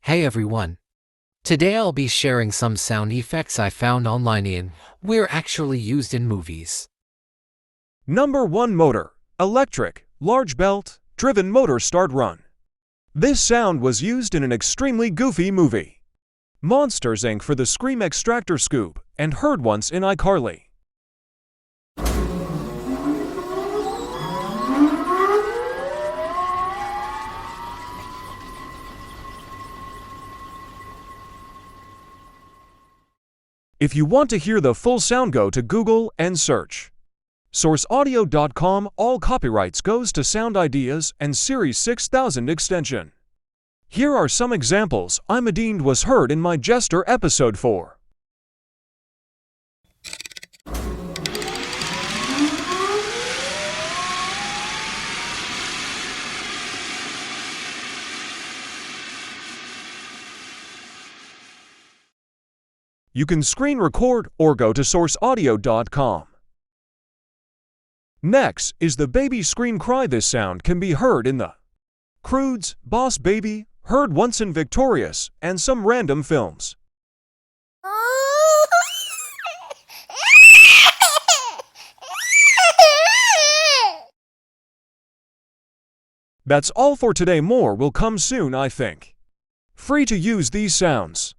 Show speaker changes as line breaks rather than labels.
Hey everyone. Today I'll be sharing some sound effects I found online and were actually used in movies.
Number 1 motor. Electric, large belt, driven motor start run. This sound was used in an extremely goofy movie. Monsters Inc. for the Scream Extractor Scoop and heard once in iCarly. If you want to hear the full sound, go to Google and search. SourceAudio.com. All copyrights goes to Sound Ideas and Series 6000 extension. Here are some examples. I'm Adined was heard in my Jester episode 4. You can screen record or go to SourceAudio.com. Next is the baby scream cry. This sound can be heard in the Croods, Boss Baby, heard once in Victorious, and some random films. That's all for today. More will come soon, I think. Free to use these sounds.